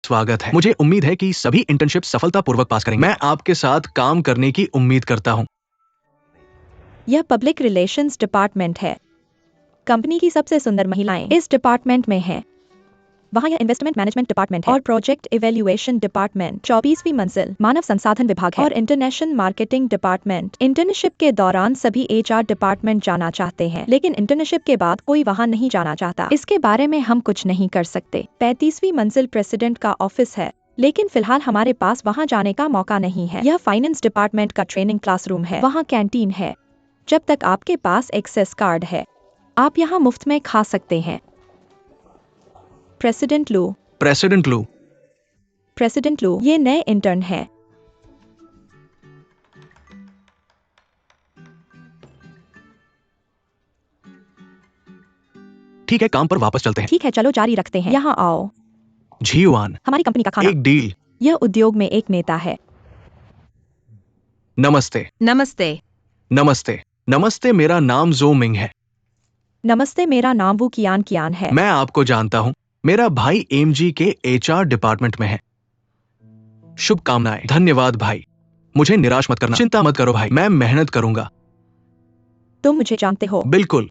स्वागत है। मुझे उम्मीद है कि सभी इंटर्नशिप सफलतापूर्वक पास करेंगे। मैं आपके साथ काम करने की उम्मीद करता हूँ। यह पब्लिक रिलेशंस डिपार्टमेंट है। कंपनी की सबसे सुंदर महिलाएं इस डिपार्टमेंट में हैं। वहाँ यह इन्वेस्टमेंट मैनेजमेंट डिपार्टमेंट है और प्रोजेक्ट इवैल्यूएशन डिपार्टमेंट 24वीं मंजिल मानव संसाधन विभाग है और इंटरनेशनल मार्केटिंग डिपार्टमेंट। इंटर्नशिप के दौरान सभी एचआर डिपार्टमेंट जाना चाहते हैं, लेकिन इंटर्नशिप के बाद कोई वहाँ नहीं जाना चाहता। इसके बारे में हम कुछ नहीं कर सकते। 35वीं मंजिल प्रेसिडेंट का ऑफिस है, लेकिन फिलहाल हमारे पास वहाँ जाने का मौका नहीं है। यह फाइनेंस डिपार्टमेंट का ट्रेनिंग क्लासरूम है। वहाँ कैंटीन है। जब तक आपके पास एक्सेस कार्ड है, आप यहाँ मुफ्त में खा सकते हैं। प्रेसिडेंट लू ये नए इंटर्न है। ठीक है, काम पर वापस चलते हैं। ठीक है, चलो जारी रखते हैं। यहाँ आओ। जीवान, हमारी कंपनी का खाना। एक डील। यह उद्योग में एक नेता है। नमस्ते। नमस्ते। नमस्ते। नमस्ते, मेरा नाम जो मिंग है। नमस्ते, मेरा नाम वू कियान है। मैं आपको जानता हूँ। मेरा भाई एमजी के एचआर डिपार्टमेंट में है। शुभकामनाएं। धन्यवाद भाई। मुझे निराश मत करना। चिंता मत करो भाई, मैं मेहनत करूंगा। तुम मुझे जानते हो। बिल्कुल।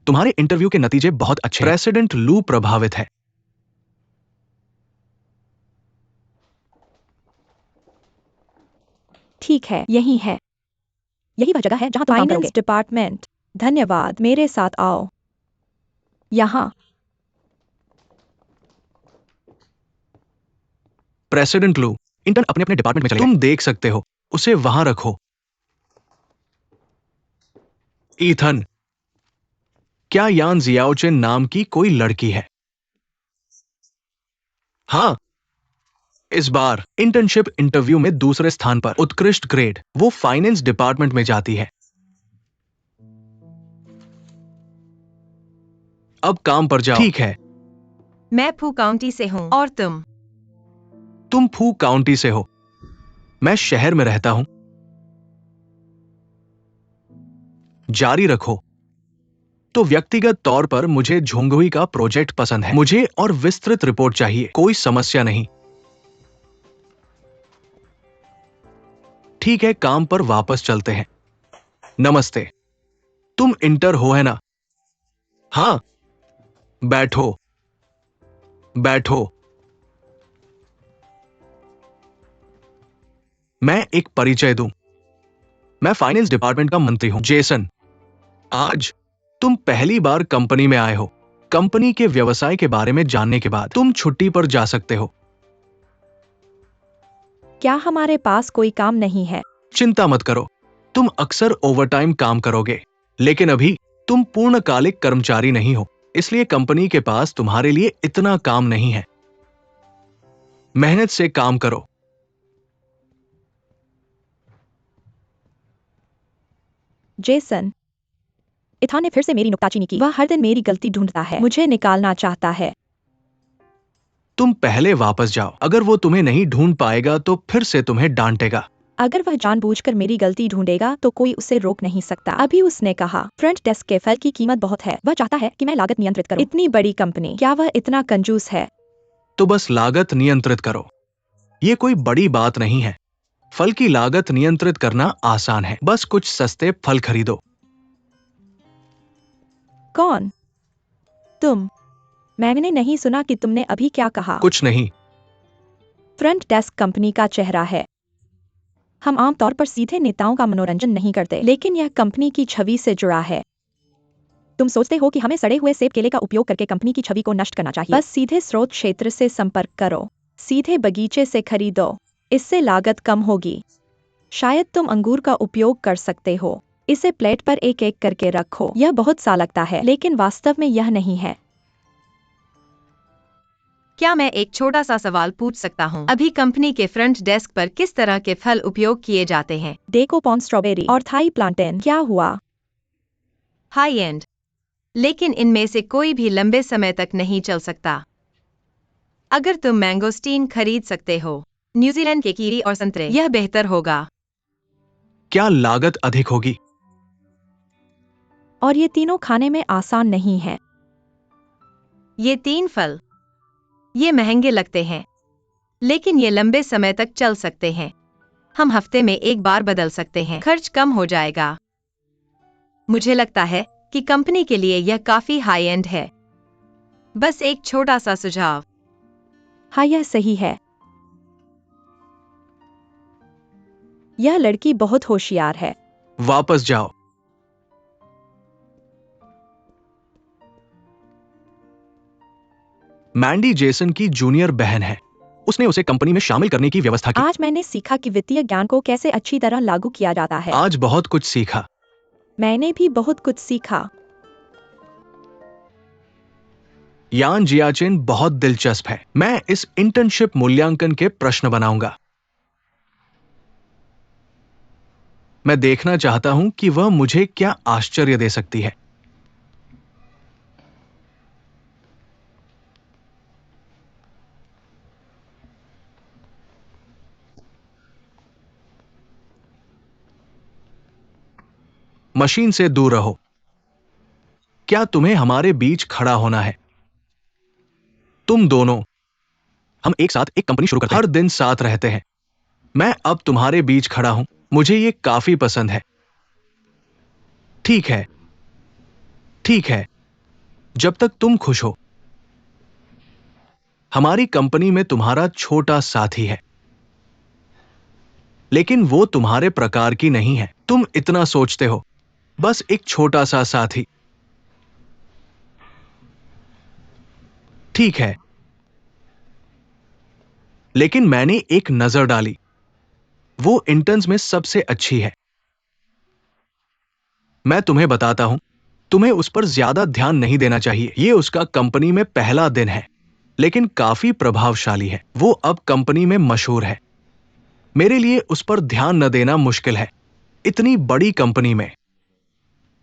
तुम्हारे इंटरव्यू के नतीजे बहुत अच्छे हैं। प्रेसिडेंट लू प्रभावित है। ठीक है, यही है। यही वह जगह है जहाँ तुम काम करोगे। डिपार्टमेंट, धन्यवाद। मेरे साथ आओ। यहाँ। प्रेसिडेंट लू, इंटर्न अपने अपने डिपार्टमेंट में चले गए। तुम देख सकते हो, उसे वहां रखो। ईथन, क्या यान जियाओचेन नाम की कोई लड़की है? हाँ, इस बार इंटर्नशिप इंटरव्यू में दूसरे स्थान पर, उत्कृष्ट ग्रेड। वो फाइनेंस डिपार्टमेंट में जाती है। अब काम पर जाओ। ठीक है। मैं फू काउंटी से हूँ और तुम? तुम फू काउंटी से हो। मैं शहर में रहता हूं। जारी रखो। तो व्यक्तिगत तौर पर मुझे झोंगुई का प्रोजेक्ट पसंद है। मुझे और विस्तृत रिपोर्ट चाहिए। कोई समस्या नहीं। ठीक है, काम पर वापस चलते हैं। नमस्ते। तुम इंटर हो है ना? हाँ। बैठो। बैठो। मैं एक परिचय दूं। मैं फाइनेंस डिपार्टमेंट का मंत्री हूं, जेसन। आज तुम पहली बार कंपनी में आए हो। कंपनी के व्यवसाय के बारे में जानने के बाद तुम छुट्टी पर जा सकते हो। क्या हमारे पास कोई काम नहीं है? चिंता मत करो, तुम अक्सर ओवरटाइम काम करोगे, लेकिन अभी तुम पूर्णकालिक कर्मचारी नहीं हो, इसलिए कंपनी के पास तुम्हारे लिए इतना काम नहीं है। मेहनत से काम करो। जेसन, इथान ने फिर से मेरी नुक्ताचीनी की। वह हर दिन मेरी गलती ढूंढता है, मुझे निकालना चाहता है। तुम पहले वापस जाओ। अगर वो तुम्हें नहीं ढूंढ पाएगा तो फिर से तुम्हें डांटेगा। अगर वह जानबूझकर मेरी गलती ढूंढेगा तो कोई उसे रोक नहीं सकता। अभी उसने कहा, फ्रंट डेस्क के फल की कीमत बहुत है। वह चाहता है कि मैं लागत नियंत्रित करूं। इतनी बड़ी कंपनी, क्या वह इतना कंजूस है? तो बस लागत नियंत्रित करो। ये कोई बड़ी बात नहीं है। फल की लागत नियंत्रित करना आसान है। बस कुछ सस्ते फल खरीदो। कौन? तुम? मैंने नहीं सुना कि तुमने अभी क्या कहा। कुछ नहीं। फ्रंट डेस्क कंपनी का चेहरा है। हम आमतौर पर सीधे नेताओं का मनोरंजन नहीं करते, लेकिन यह कंपनी की छवि से जुड़ा है। तुम सोचते हो कि हमें सड़े हुए सेब केले का उपयोग करके कंपनी की छवि को नष्ट करना चाहिए? बस सीधे स्रोत क्षेत्र से संपर्क करो। सीधे बगीचे से खरीदो। इससे लागत कम होगी। शायद तुम अंगूर का उपयोग कर सकते हो। इसे प्लेट पर एक एक करके रखो। यह बहुत सा लगता है, लेकिन वास्तव में यह नहीं है। क्या मैं एक छोटा सा सवाल पूछ सकता हूँ? अभी कंपनी के फ्रंट डेस्क पर किस तरह के फल उपयोग किए जाते हैं? डेकोपॉन स्ट्रॉबेरी और थाई प्लांटेन। क्या हुआ? हाई एंड, लेकिन इनमें से कोई भी लंबे समय तक नहीं चल सकता। अगर तुम मैंगोस्टीन खरीद सकते हो, न्यूजीलैंड के कीवी और संतरे, यह बेहतर होगा। क्या लागत अधिक होगी? और ये तीनों खाने में आसान नहीं है। ये 3 फल, ये महंगे लगते हैं। लेकिन ये लंबे समय तक चल सकते हैं। हम हफ्ते में एक बार बदल सकते हैं, खर्च कम हो जाएगा। मुझे लगता है कि कंपनी के लिए यह काफी हाई एंड है। बस एक छोटा सा सुझाव। हाँ, यह सही है। यह लड़की बहुत होशियार है। वापस जाओ। मैंडी जेसन की जूनियर बहन है। उसने उसे कंपनी में शामिल करने की व्यवस्था की। आज मैंने सीखा कि वित्तीय ज्ञान को कैसे अच्छी तरह लागू किया जाता है। आज बहुत कुछ सीखा। मैंने भी बहुत कुछ सीखा। यान जियाचेन बहुत दिलचस्प है। मैं इस इंटर्नशिप मूल्यांकन के प्रश्न बनाऊंगा। मैं देखना चाहता हूं कि वह मुझे क्या आश्चर्य दे सकती है। मशीन से दूर रहो। क्या तुम्हें हमारे बीच खड़ा होना है? तुम दोनों, हम एक साथ एक कंपनी शुरू करते हैं। हर दिन साथ रहते हैं। मैं अब तुम्हारे बीच खड़ा हूं। मुझे ये काफी पसंद है। ठीक है, ठीक है, जब तक तुम खुश हो। हमारी कंपनी में तुम्हारा छोटा साथी है, लेकिन वो तुम्हारे प्रकार की नहीं है। तुम इतना सोचते हो, बस एक छोटा सा साथी। ठीक है, लेकिन मैंने एक नजर डाली। वो इंटर्न्स में सबसे अच्छी है। मैं तुम्हें बताता हूं, तुम्हें उस पर ज्यादा ध्यान नहीं देना चाहिए। ये उसका कंपनी में पहला दिन है, लेकिन काफी प्रभावशाली है। वो अब कंपनी में मशहूर है। मेरे लिए उस पर ध्यान न देना मुश्किल है। इतनी बड़ी कंपनी में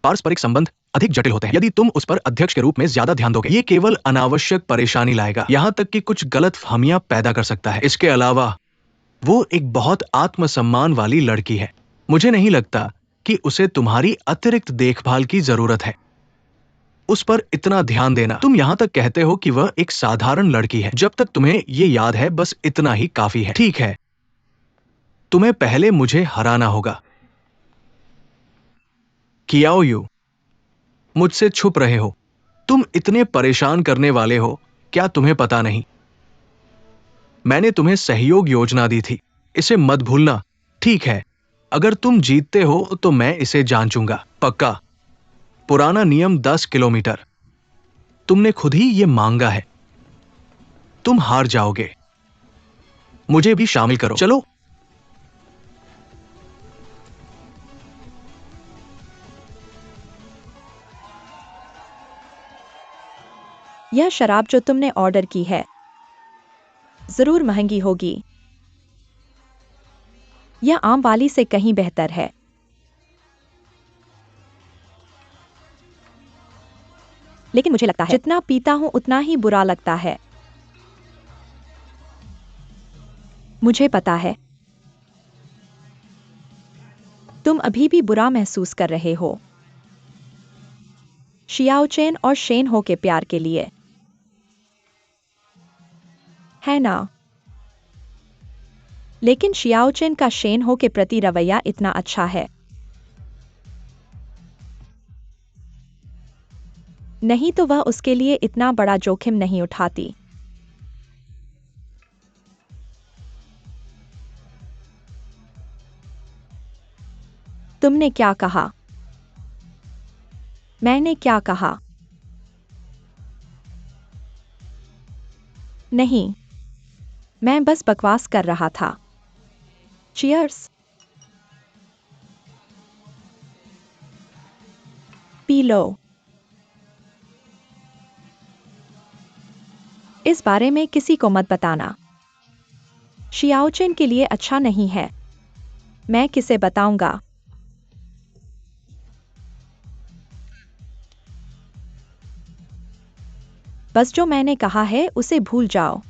पारस्परिक संबंध अधिक जटिल होते हैं। यदि तुम उस पर अध्यक्ष के रूप में ज्यादा ध्यान दोगे, ये केवल अनावश्यक परेशानी लाएगा, यहां तक कि कुछ गलतफहमियां पैदा कर सकता है। इसके अलावा वो एक बहुत आत्मसम्मान वाली लड़की है। मुझे नहीं लगता कि उसे तुम्हारी अतिरिक्त देखभाल की जरूरत है। उस पर इतना ध्यान देना, तुम यहां तक कहते हो कि वह एक साधारण लड़की है। जब तक तुम्हें ये याद है, बस इतना ही काफी है। ठीक है, तुम्हें पहले मुझे हराना होगा। कियाओ यू, मुझसे छुप रहे हो। तुम इतने परेशान करने वाले हो, क्या तुम्हें पता नहीं? मैंने तुम्हें सहयोग योजना दी थी, इसे मत भूलना। ठीक है, अगर तुम जीतते हो तो मैं इसे जांचूंगा। पक्का। पुराना नियम 10 किलोमीटर। तुमने खुद ही ये मांगा है। तुम हार जाओगे। मुझे भी शामिल करो। चलो। यह शराब जो तुमने ऑर्डर की है जरूर महंगी होगी। यह आम वाली से कहीं बेहतर है। लेकिन मुझे लगता है जितना पीता हूं उतना ही बुरा लगता है। मुझे पता है तुम अभी भी बुरा महसूस कर रहे हो शियाओचेन और शेन हो के प्यार के लिए, है ना? लेकिन शियाओचेन का शेन हो के प्रति रवैया इतना अच्छा है। नहीं तो वह उसके लिए इतना बड़ा जोखिम नहीं उठाती। तुमने क्या कहा? मैंने क्या कहा? नहीं, मैं बस बकवास कर रहा था। चीयर्स। P low. इस बारे में किसी को मत बताना। शियाओचेन के लिए अच्छा नहीं है। मैं किसे बताऊंगा? बस जो मैंने कहा है उसे भूल जाओ।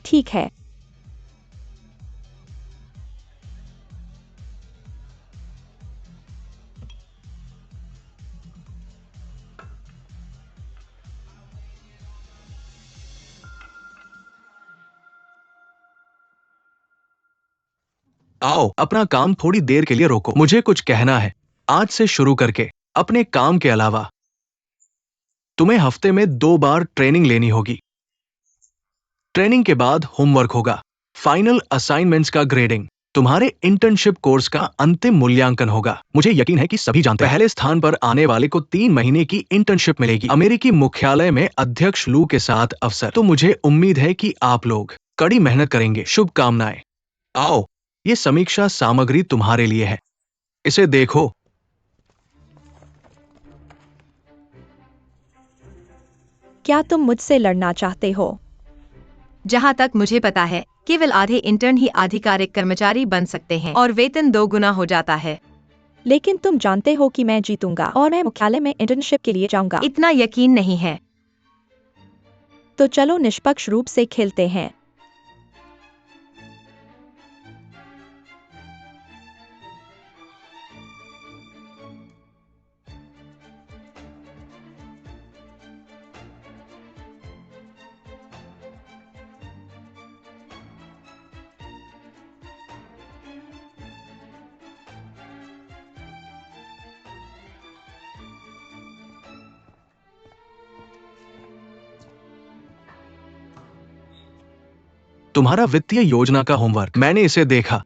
ठीक है। आओ, अपना काम थोड़ी देर के लिए रोको। मुझे कुछ कहना है। आज से शुरू करके अपने काम के अलावा तुम्हें हफ्ते में 2 बार ट्रेनिंग लेनी होगी। ट्रेनिंग के बाद होमवर्क होगा, फाइनल असाइनमेंट्स का ग्रेडिंग, तुम्हारे इंटर्नशिप कोर्स का अंतिम मूल्यांकन होगा। मुझे यकीन है कि सभी जानते हैं, पहले स्थान पर आने वाले को 3 महीने की इंटर्नशिप मिलेगी, अमेरिकी मुख्यालय में अध्यक्ष लू के साथ अवसर। तो मुझे उम्मीद है कि आप लोग कड़ी मेहनत करेंगे। शुभकामनाएं। आओ, ये समीक्षा सामग्री तुम्हारे लिए है, इसे देखो। क्या तुम मुझसे लड़ना चाहते हो? जहां तक मुझे पता है, केवल आधे इंटर्न ही आधिकारिक कर्मचारी बन सकते हैं और वेतन 2 गुना हो जाता है। लेकिन तुम जानते हो कि मैं जीतूंगा और मैं मुख्यालय में इंटर्नशिप के लिए जाऊंगा। इतना यकीन नहीं है। तो चलो निष्पक्ष रूप से खेलते हैं। तुम्हारा वित्तीय योजना का होमवर्क, मैंने इसे देखा।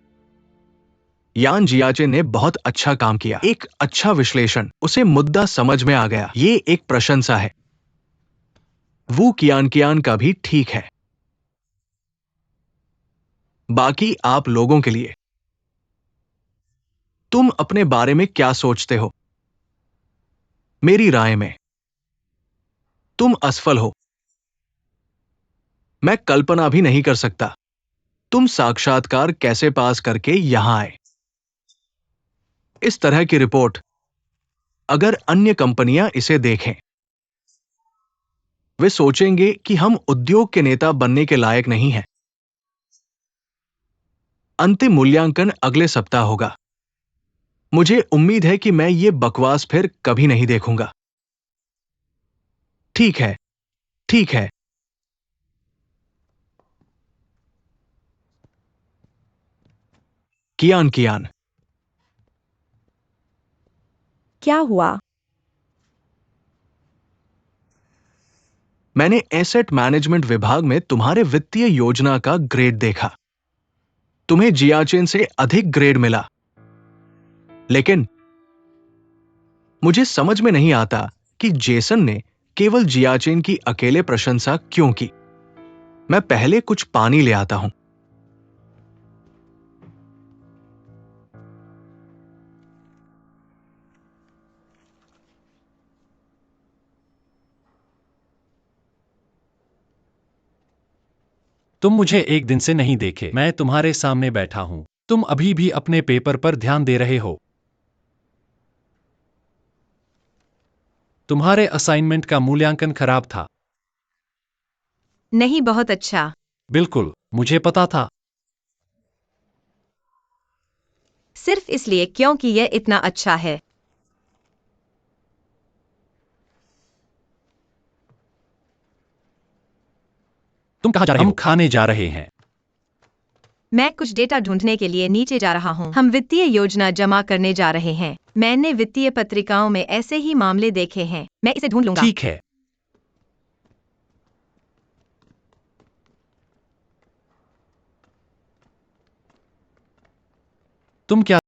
यान जियाचे ने बहुत अच्छा काम किया, एक अच्छा विश्लेषण, उसे मुद्दा समझ में आ गया। ये एक प्रशंसा है। वू कियान का भी ठीक है। बाकी आप लोगों के लिए, तुम अपने बारे में क्या सोचते हो? मेरी राय में तुम असफल हो। मैं कल्पना भी नहीं कर सकता तुम साक्षात्कार कैसे पास करके यहां आए। इस तरह की रिपोर्ट अगर अन्य कंपनियां इसे देखें, वे सोचेंगे कि हम उद्योग के नेता बनने के लायक नहीं हैं। अंतिम मूल्यांकन अगले सप्ताह होगा। मुझे उम्मीद है कि मैं ये बकवास फिर कभी नहीं देखूंगा। ठीक है, ठीक है। कियान, क्या हुआ? मैंने एसेट मैनेजमेंट विभाग में तुम्हारे वित्तीय योजना का ग्रेड देखा। तुम्हें जियाचेन से अधिक ग्रेड मिला, लेकिन मुझे समझ में नहीं आता कि जेसन ने केवल जियाचेन की अकेले प्रशंसा क्यों की। मैं पहले कुछ पानी ले आता हूं। तुम मुझे एक दिन से नहीं देखे, मैं तुम्हारे सामने बैठा हूं। तुम अभी भी अपने पेपर पर ध्यान दे रहे हो। तुम्हारे असाइनमेंट का मूल्यांकन खराब था। नहीं, बहुत अच्छा। बिल्कुल, मुझे पता था। सिर्फ इसलिए क्योंकि यह इतना अच्छा है। तुम कहां जा रहे हो? हम खाने जा रहे हैं। मैं कुछ डेटा ढूंढने के लिए नीचे जा रहा हूं। हम वित्तीय योजना जमा करने जा रहे हैं। मैंने वित्तीय पत्रिकाओं में ऐसे ही मामले देखे हैं। मैं इसे ढूंढ लूंगा। ठीक है। तुम क्या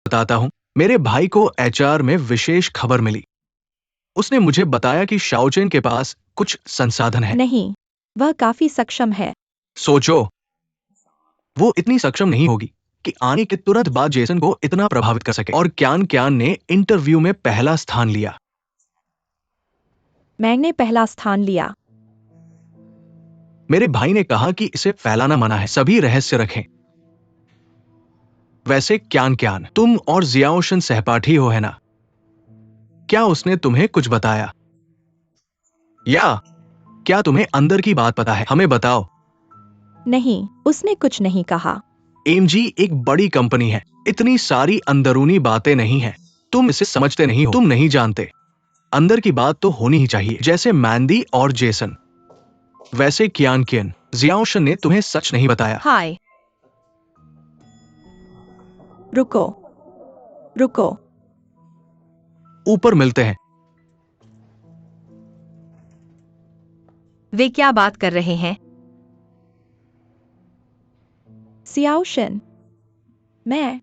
बताता हूं, मेरे भाई को एचआर में विशेष खबर मिली। उसने मुझे बताया कि शाओचेन के पास कुछ संसाधन है। नहीं, वह काफी सक्षम है। सोचो, वो इतनी सक्षम नहीं होगी कि आने के तुरंत बाद जेसन को इतना प्रभावित कर सके। और क्यान क्यान ने इंटरव्यू में पहला स्थान लिया। मैंग ने पहला स्थान लिया। मेरे भाई ने कहा कि इसे फैलाना मना है, सभी रहस्य रखें। वैसे क्यान क्यान, तुम और जियाओशन सहपाठी हो, है ना? क्या उसने तुम्हें कुछ बताया? या क्या तुम्हें अंदर की बात पता है? हमें बताओ। नहीं, उसने कुछ नहीं कहा। एमजी एक बड़ी कंपनी है, इतनी सारी अंदरूनी बातें नहीं है। तुम इसे समझते नहीं हो, तुम नहीं जानते। अंदर की बात तो होनी ही चाहिए, जैसे मैंडी और जेसन। वैसे क्यान क्यान, जियाओशन ने तुम्हें सच नहीं बताया। हाय, रुको, रुको। ऊपर मिलते हैं। वे क्या बात कर रहे हैं? सियाओशन, मैं।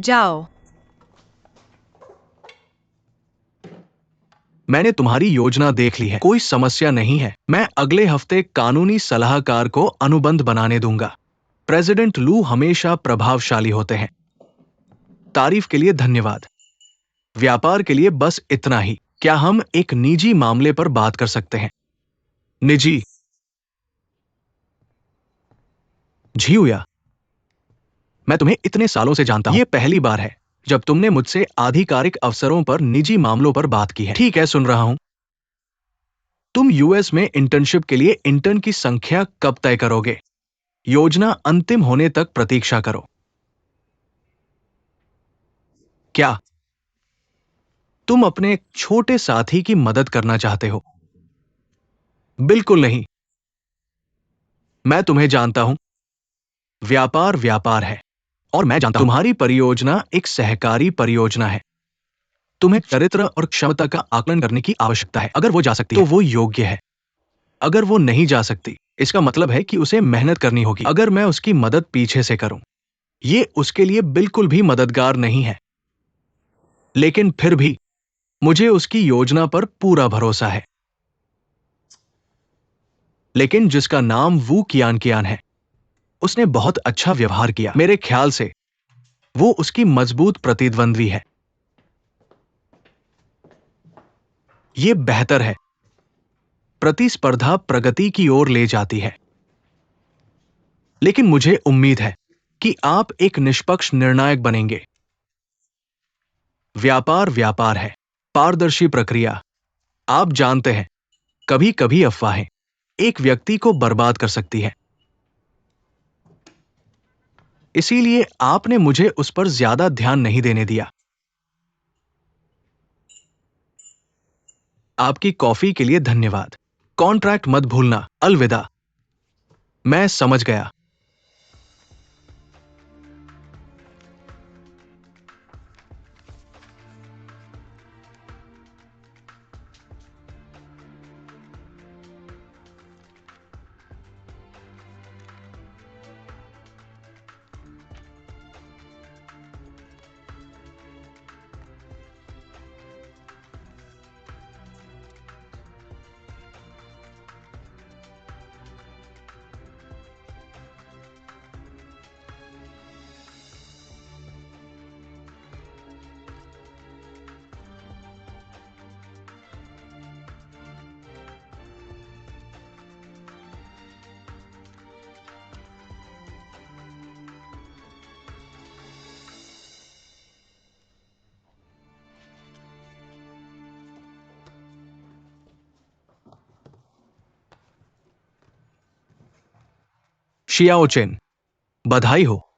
जाओ। मैंने तुम्हारी योजना देख ली है, कोई समस्या नहीं है। मैं अगले हफ्ते कानूनी सलाहकार को अनुबंध बनाने दूंगा। प्रेसिडेंट लू हमेशा प्रभावशाली होते हैं। तारीफ के लिए धन्यवाद। व्यापार के लिए बस इतना ही। क्या हम एक निजी मामले पर बात कर सकते हैं? निजी? झियुया, मैं तुम्हें इतने सालों से जानता हूं, ये पहली बार है जब तुमने मुझसे आधिकारिक अवसरों पर निजी मामलों पर बात की है। ठीक है, सुन रहा हूं। तुम यूएस में इंटर्नशिप के लिए इंटर्न की संख्या कब तय करोगे? योजना अंतिम होने तक प्रतीक्षा करो। क्या तुम अपने छोटे साथी की मदद करना चाहते हो? बिल्कुल नहीं। मैं तुम्हें जानता हूं। व्यापार व्यापार है, और मैं जानता हूं तुम्हारी परियोजना एक सहकारी परियोजना है। तुम्हें चरित्र और क्षमता का आकलन करने की आवश्यकता है। अगर वो जा सकती है तो वो योग्य है। अगर वो नहीं जा सकती, इसका मतलब है कि उसे मेहनत करनी होगी। अगर मैं उसकी मदद पीछे से करूं, ये उसके लिए बिल्कुल भी मददगार नहीं है। लेकिन फिर भी मुझे उसकी योजना पर पूरा भरोसा है। लेकिन जिसका नाम वू कियान कियान है, उसने बहुत अच्छा व्यवहार किया। मेरे ख्याल से वो उसकी मजबूत प्रतिद्वंद्वी है। ये बेहतर है। प्रतिस्पर्धा प्रगति की ओर ले जाती है। लेकिन मुझे उम्मीद है कि आप एक निष्पक्ष निर्णायक बनेंगे। व्यापार व्यापार है, पारदर्शी प्रक्रिया। आप जानते हैं, कभी कभी अफवाहें एक व्यक्ति को बर्बाद कर सकती है। इसीलिए आपने मुझे उस पर ज्यादा ध्यान नहीं देने दिया। आपकी कॉफी के लिए धन्यवाद। कॉन्ट्रैक्ट मत भूलना। अलविदा। मैं समझ गया। शियाओचेन, बधाई हो।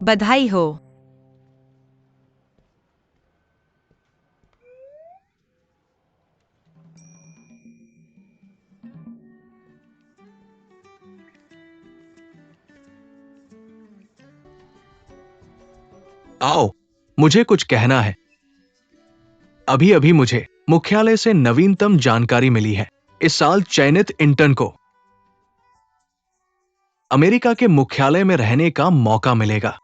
बधाई हो। आओ, मुझे कुछ कहना है। अभी अभी मुझे मुख्यालय से नवीनतम जानकारी मिली है। इस साल चयनित इंटर्न को अमेरिका के मुख्यालय में रहने का मौका मिलेगा।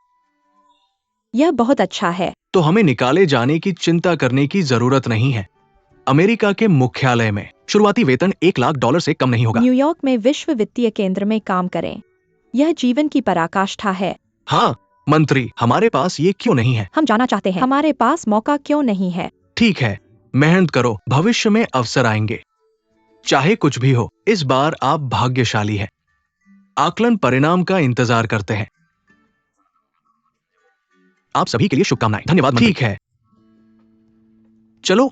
यह बहुत अच्छा है। तो हमें निकाले जाने की चिंता करने की जरूरत नहीं है। अमेरिका के मुख्यालय में शुरुआती वेतन $1 लाख से कम नहीं होगा। न्यूयॉर्क में विश्व वित्तीय केंद्र में काम करें, यह जीवन की पराकाष्ठा है। हाँ मंत्री, हमारे पास ये क्यों नहीं है? हम जाना चाहते हैं, हमारे पास मौका क्यों नहीं है? ठीक है, मेहनत करो, भविष्य में अवसर आएंगे। चाहे कुछ भी हो, इस बार आप भाग्यशाली हैं। आकलन परिणाम का इंतजार करते हैं। आप सभी के लिए शुभकामनाएं। धन्यवाद मंत्री। ठीक है, चलो।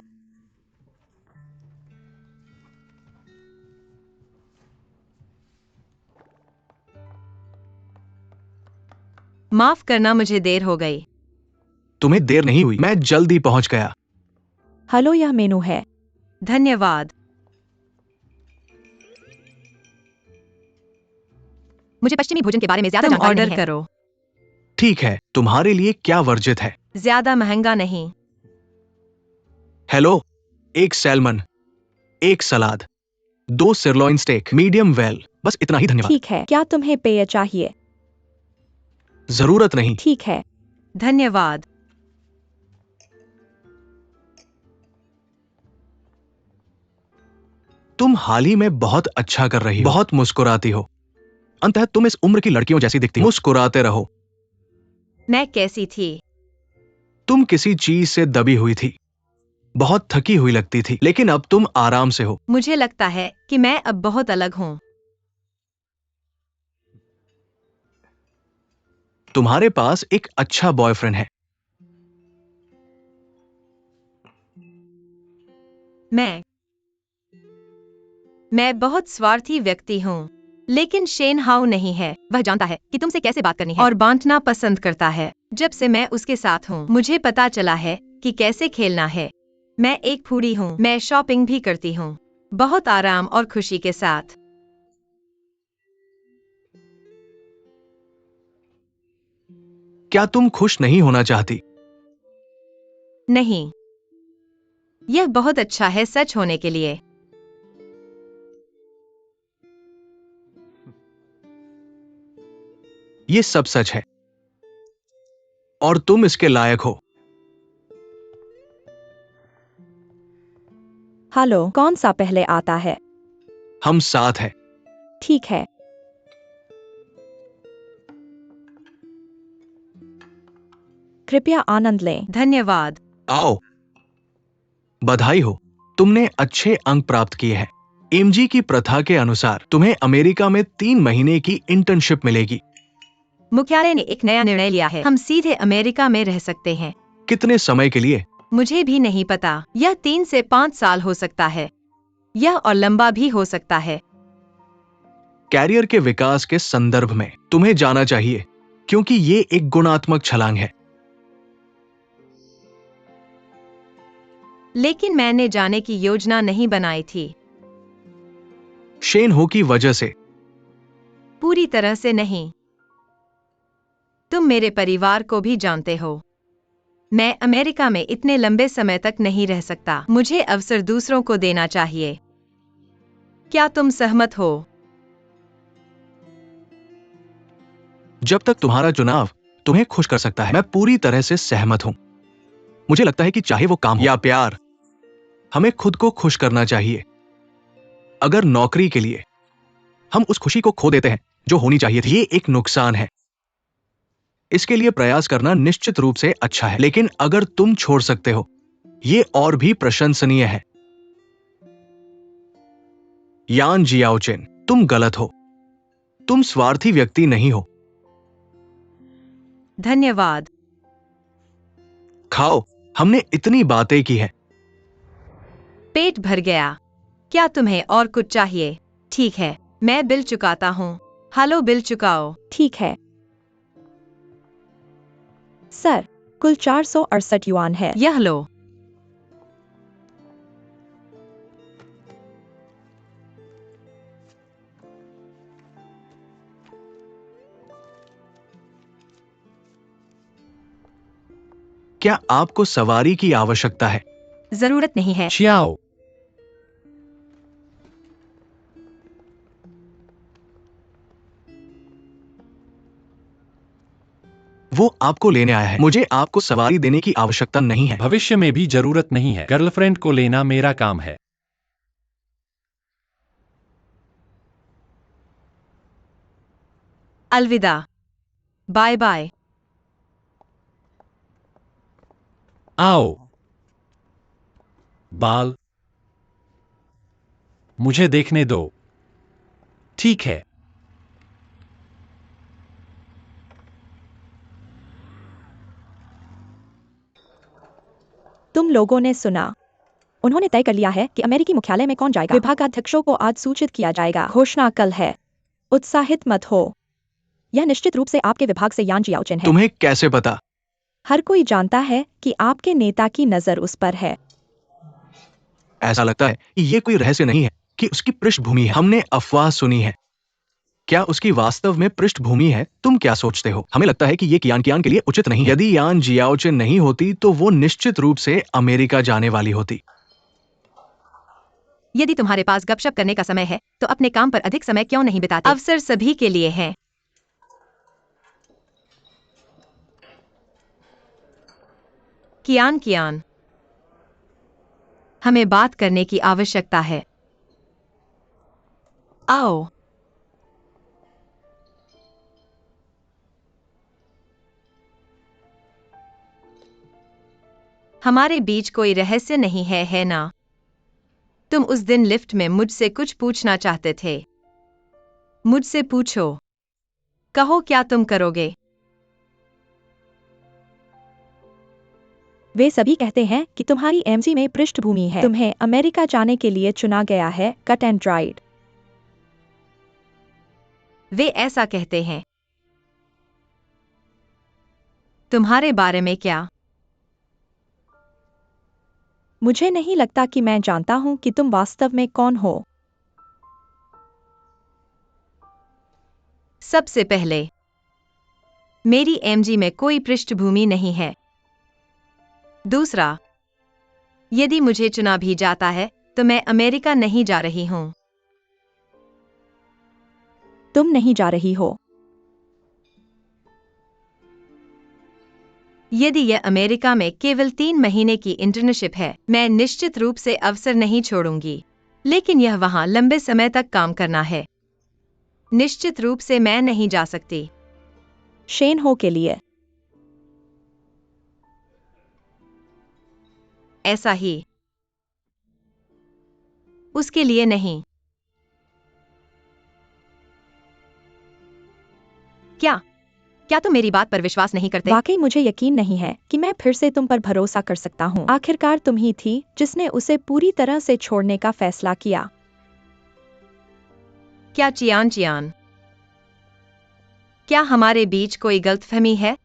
माफ करना, मुझे देर हो गई। तुम्हें देर नहीं हुई, मैं जल्दी पहुंच गया। हेलो, यह मेनू है। धन्यवाद। मुझे पश्चिमी भोजन के बारे में ज्यादा तुम जानकारी ऑर्डर नहीं है। करो। ठीक है, तुम्हारे लिए क्या वर्जित है? ज्यादा महंगा नहीं। हेलो, एक सैल्मन, एक सलाद, 2 सिरलॉइन स्टेक, मीडियम वेल, बस इतना ही। धन्यवाद। ठीक है, क्या तुम्हें पेय चाहिए? जरूरत नहीं। ठीक है। धन्यवाद। तुम हाल ही में बहुत अच्छा कर रही हो, बहुत मुस्कुराती हो। अंततः तुम इस उम्र की लड़कियों जैसी दिखती हो। मुस्कुराते रहो। मैं कैसी थी? तुम किसी चीज से दबी हुई थी, बहुत थकी हुई लगती थी, लेकिन अब तुम आराम से हो। मुझे लगता है कि मैं अब बहुत अलग हूँ। तुम्हारे पास एक अच्छा बॉयफ्रेंड है। मैं बहुत स्वार्थी व्यक्ति हूँ, लेकिन शेन हाउ नहीं है। वह जानता है कि तुमसे कैसे बात करनी है। और बांटना पसंद करता है। जब से मैं उसके साथ हूँ, मुझे पता चला है कि कैसे खेलना है। मैं एक फूडी हूँ। मैं शॉपिंग भी करती हूँ, बहुत आराम और खुशी के साथ। क्या तुम खुश नहीं होना चाहती? नहीं, यह बहुत अच्छा है सच होने के लिए। ये सब सच है और तुम इसके लायक हो। हेलो, कौन सा पहले आता है? हम साथ हैं। ठीक है। कृपया आनंद लें। धन्यवाद। आओ। बधाई हो, तुमने अच्छे अंक प्राप्त किए हैं। एमजी की प्रथा के अनुसार तुम्हें अमेरिका में 3 महीने की इंटर्नशिप मिलेगी। मुख्यालय ने एक नया निर्णय लिया है, हम सीधे अमेरिका में रह सकते हैं। कितने समय के लिए? मुझे भी नहीं पता। यह 3 से 5 साल हो सकता है। यह और लंबा भी हो सकता है। कैरियर के विकास के संदर्भ में तुम्हें जाना चाहिए, क्योंकि ये एक गुणात्मक छलांग है। लेकिन मैंने जाने की योजना नहीं बनाई थी। शेन हो की वजह से? पूरी तरह से नहीं। तुम मेरे परिवार को भी जानते हो। मैं अमेरिका में इतने लंबे समय तक नहीं रह सकता। मुझे अवसर दूसरों को देना चाहिए। क्या तुम सहमत हो? जब तक तुम्हारा चुनाव तुम्हें खुश कर सकता है, मैं पूरी तरह से सहमत हूं। मुझे लगता है कि चाहे वो काम हो या प्यार, हमें खुद को खुश करना चाहिए। अगर नौकरी के लिए हम उस खुशी को खो देते हैं जो होनी चाहिए थी, ये एक नुकसान है। इसके लिए प्रयास करना निश्चित रूप से अच्छा है, लेकिन अगर तुम छोड़ सकते हो, ये और भी प्रशंसनीय है। यान जियाओचेन, तुम गलत हो। तुम स्वार्थी व्यक्ति नहीं हो। धन्यवाद। खाओ, हमने इतनी बातें की हैं। पेट भर गया। क्या तुम्हें और कुछ चाहिए? ठीक है, मैं बिल चुकाता हूँ। हेलो, बिल चुकाओ। ठीक है। सर, कुल 468 युआन है। यह लो। क्या आपको सवारी की आवश्यकता है? जरूरत नहीं है। चियाओ। वो आपको लेने आया है। मुझे आपको सवारी देने की आवश्यकता नहीं है। भविष्य में भी जरूरत नहीं है। गर्लफ्रेंड को लेना मेरा काम है। अलविदा। Bye bye. आओ। बाल। मुझे देखने दो। ठीक है। तुम लोगों ने सुना। उन्होंने तय कर लिया है कि अमेरिकी मुख्यालय में कौन जाएगा। विभागाध्यक्षों को आज सूचित किया जाएगा। घोषणा कल है। उत्साहित मत हो। यह निश्चित रूप से आपके विभाग से यान जियाओचेन है। तुम्हें कैसे पता? हर कोई जानता है कि आपके नेता की नजर उस पर है। ऐसा लगता है कि ये कोई रहस्य नहीं है कि उसकी पृष्ठभूमि है। हमने अफवाह सुनी है। क्या उसकी वास्तव में पृष्ठभूमि है? तुम क्या सोचते हो? हमें लगता है कि ये कियान के लिए उचित नहीं है। यदि यान जियाओचेन नहीं होती तो वो निश्चित रूप से अमेरिका जाने वाली होती। यदि तुम्हारे पास गपशप करने का समय है तो अपने काम पर अधिक समय क्यों नहीं बिताते? अवसर सभी के लिए है। कियान कियान, हमें बात करने की आवश्यकता है। आओ। हमारे बीच कोई रहस्य नहीं है, है ना? तुम उस दिन लिफ्ट में मुझसे कुछ पूछना चाहते थे। मुझसे पूछो। कहो क्या तुम करोगे? वे सभी कहते हैं कि तुम्हारी एमसी में पृष्ठभूमि है। तुम्हें अमेरिका जाने के लिए चुना गया है। Cut and dried. वे ऐसा कहते हैं। तुम्हारे बारे में क्या? मुझे नहीं लगता कि मैं जानता हूं कि तुम वास्तव में कौन हो। सबसे पहले, मेरी एमजी में कोई पृष्ठभूमि नहीं है। दूसरा, यदि मुझे चुना भी जाता है तो मैं अमेरिका नहीं जा रही हूं। तुम नहीं जा रही हो। यदि यह अमेरिका में केवल 3 महीने की इंटर्नशिप है, मैं निश्चित रूप से अवसर नहीं छोड़ूंगी। लेकिन यह वहां लंबे समय तक काम करना है। निश्चित रूप से मैं नहीं जा सकती। शेन हो के लिए। ऐसा ही। उसके लिए नहीं। क्या तुम मेरी बात पर विश्वास नहीं करते? वाकई मुझे यकीन नहीं है कि मैं फिर से तुम पर भरोसा कर सकता हूँ। आखिरकार तुम ही थी जिसने उसे पूरी तरह से छोड़ने का फैसला किया। क्या चियान चियान? क्या हमारे बीच कोई गलतफहमी है?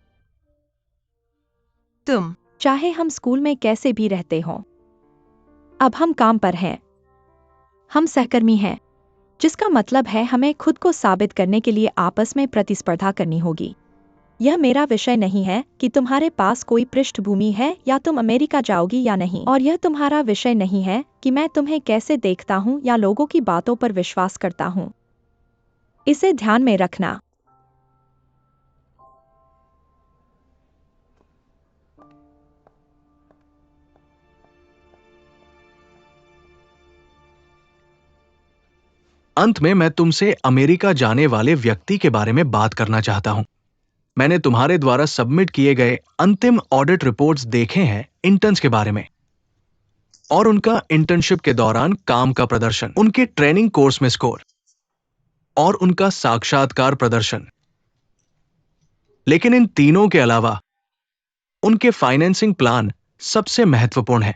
तुम चाहे हम स्कूल में कैसे भी रहते हों, अब हम काम पर हैं। हम सहकर्मी हैं, जिसका मतलब है हमें खुद को साबित करने के लिए आपस में प्रतिस्पर्धा करनी होगी। यह मेरा विषय नहीं है कि तुम्हारे पास कोई पृष्ठभूमि है या तुम अमेरिका जाओगी या नहीं, और यह तुम्हारा विषय नहीं है कि मैं तुम्हें कैसे देखता हूं या लोगों की बातों पर विश्वास करता हूं। इसे ध्यान में रखना। अंत में मैं तुमसे अमेरिका जाने वाले व्यक्ति के बारे में बात करना चाहता हूं। मैंने तुम्हारे द्वारा सबमिट किए गए अंतिम ऑडिट रिपोर्ट्स देखे हैं इंटर्न्स के बारे में, और उनका इंटर्नशिप के दौरान काम का प्रदर्शन, उनके ट्रेनिंग कोर्स में स्कोर और उनका साक्षात्कार प्रदर्शन। लेकिन इन तीनों के अलावा उनके फाइनेंसिंग प्लान सबसे महत्वपूर्ण है।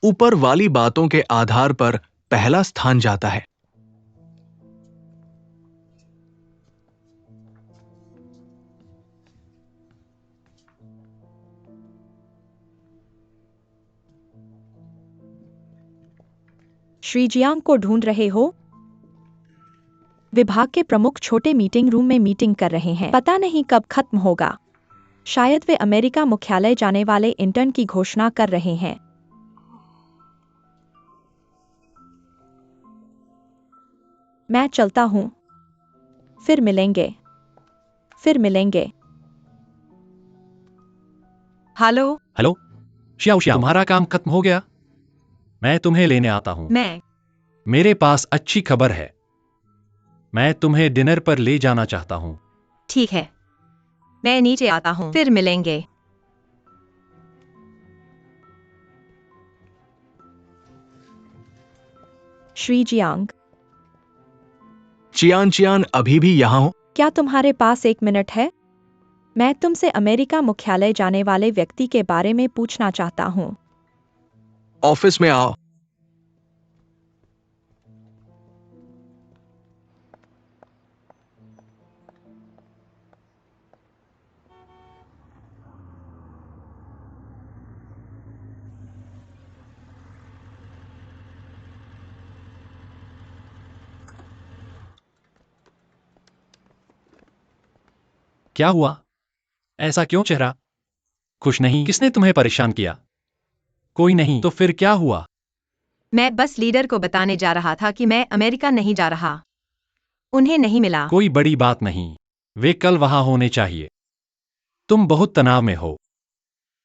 ऊपर वाली बातों के आधार पर पहला स्थान जाता है। श्री जियांग को ढूंढ रहे हो? विभाग के प्रमुख छोटे मीटिंग रूम में मीटिंग कर रहे हैं। पता नहीं कब खत्म होगा। शायद वे अमेरिका मुख्यालय जाने वाले इंटर्न की घोषणा कर रहे हैं। मैं चलता हूं। फिर मिलेंगे। फिर मिलेंगे। हेलो। हेलो श्याओ श्याओ, तुम्हारा काम खत्म हो गया? मैं तुम्हें लेने आता हूँ। मैं मेरे पास अच्छी खबर है, मैं तुम्हें डिनर पर ले जाना चाहता हूँ। ठीक है, मैं नीचे आता हूँ, फिर मिलेंगे। श्री जियांग, चियान चियान अभी भी यहाँ हो? क्या तुम्हारे पास 1 मिनट है? मैं तुमसे अमेरिका मुख्यालय जाने वाले व्यक्ति के बारे में पूछना चाहता हूँ। ऑफिस में आओ। क्या हुआ? ऐसा क्यों चेहरा? खुश नहीं? किसने तुम्हें परेशान किया? कोई नहीं तो फिर क्या हुआ? मैं बस लीडर को बताने जा रहा था कि मैं अमेरिका नहीं जा रहा। उन्हें नहीं मिला। कोई बड़ी बात नहीं, वे कल वहां होने चाहिए। तुम बहुत तनाव में हो।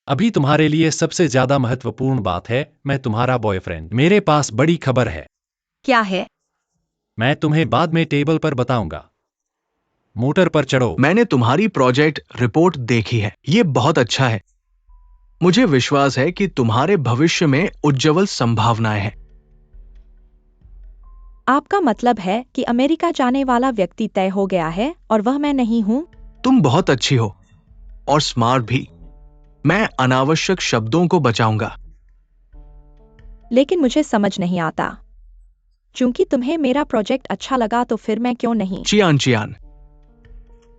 अभी तुम्हारे लिए सबसे ज्यादा महत्वपूर्ण बात है, मैं तुम्हारा बॉयफ्रेंड। मेरे पास बड़ी खबर है। क्या है? मैं तुम्हें बाद में टेबल पर बताऊंगा। मोटर पर चढ़ो। मैंने तुम्हारी प्रोजेक्ट रिपोर्ट देखी है, ये बहुत अच्छा है। मुझे विश्वास है कि तुम्हारे भविष्य में उज्जवल संभावनाएं हैं। आपका मतलब है कि अमेरिका जाने वाला व्यक्ति तय हो गया है और वह मैं नहीं हूँ? तुम बहुत अच्छी हो और स्मार्ट भी। मैं अनावश्यक शब्दों को बचाऊंगा। लेकिन मुझे समझ नहीं आता। चूंकि तुम्हें मेरा प्रोजेक्ट अच्छा लगा तो फिर मैं क्यों नहीं? चियान चियान,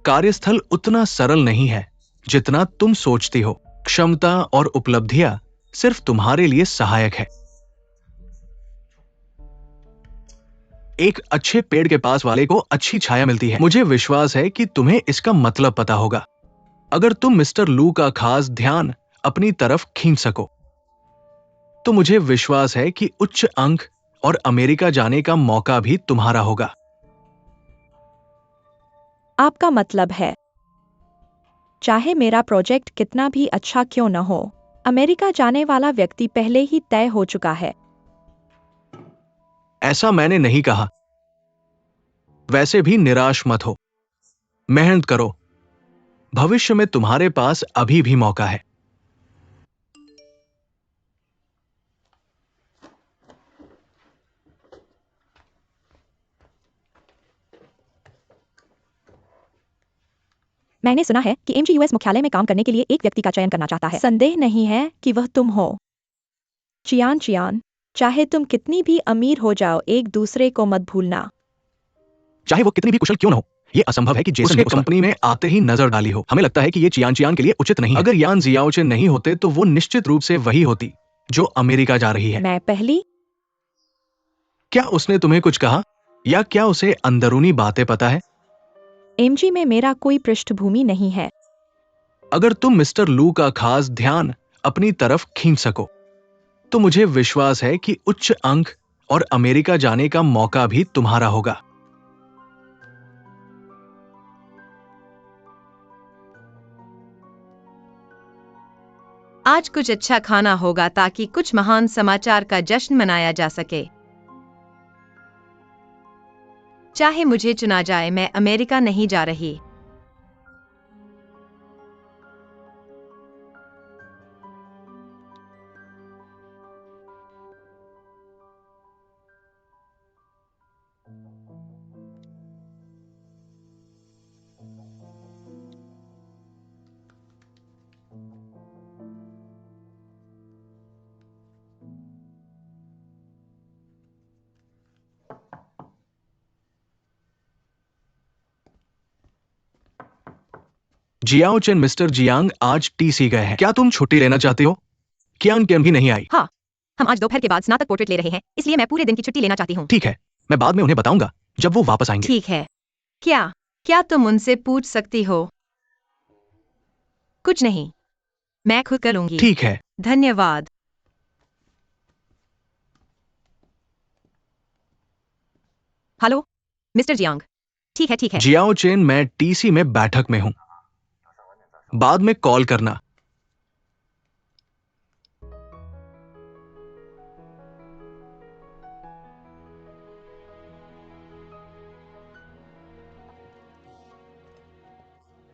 कार्यस्थल उतना सरल नहीं है जितना तुम सोचती हो। क्षमता और उपलब्धियां सिर्फ तुम्हारे लिए सहायक है। एक अच्छे पेड़ के पास वाले को अच्छी छाया मिलती है। मुझे विश्वास है कि तुम्हें इसका मतलब पता होगा। अगर तुम मिस्टर लू का खास ध्यान अपनी तरफ खींच सको तो मुझे विश्वास है कि उच्च अंक और अमेरिका जाने का मौका भी तुम्हारा होगा। आपका मतलब है, चाहे मेरा प्रोजेक्ट कितना भी अच्छा क्यों न हो, अमेरिका जाने वाला व्यक्ति पहले ही तय हो चुका है। ऐसा मैंने नहीं कहा। वैसे भी निराश मत हो, मेहनत करो। भविष्य में तुम्हारे पास अभी भी मौका है। मैंने सुना है कि एमजी यूएस मुख्यालय में काम करने के लिए एक व्यक्ति का चयन करना चाहता है। संदेह नहीं है कि वह तुम हो। चियान चियान, चाहे तुम कितनी भी अमीर हो जाओ, एक दूसरे को मत भूलना। चाहे वो कितनी भी कुशल क्यों न हो, ये असंभव है कि जेसन ने कंपनी में आते ही नजर डाली हो। हमें लगता है कि ये चियान चियान के लिए उचित नहीं है। अगर यान जियाओचे नहीं होते तो वो निश्चित रूप से वही होती जो अमेरिका जा रही है। मैं पहली? क्या उसने तुम्हें कुछ कहा या क्या उसे अंदरूनी बातें पता है? एमजी में मेरा कोई पृष्ठभूमि नहीं है। अगर तुम मिस्टर लू का खास ध्यान अपनी तरफ खींच सको तो मुझे विश्वास है कि उच्च अंक और अमेरिका जाने का मौका भी तुम्हारा होगा। आज कुछ अच्छा खाना होगा ताकि कुछ महान समाचार का जश्न मनाया जा सके। चाहे मुझे चुना जाए, मैं अमेरिका नहीं जा रही। जियाओ चेन मिस्टर जियांग आज टीसी गए हैं। क्या तुम छुट्टी लेना चाहते हो? कियान केन भी नहीं आई। हाँ, हम आज दोपहर के बाद स्नातक पोर्ट्रेट ले रहे हैं, इसलिए मैं पूरे दिन की छुट्टी लेना चाहती हूँ। ठीक है, मैं बाद में उन्हें बताऊंगा जब वो वापस आएंगे। ठीक है। क्या क्या तुम उनसे पूछ सकती हो? कुछ नहीं, मैं खुद करूंगी। ठीक है। धन्यवाद। हेलो मिस्टर जियांग, ठीक है ठीक है। जियाओ चेन, मैं टीसी में बैठक में हूं, बाद में कॉल करना।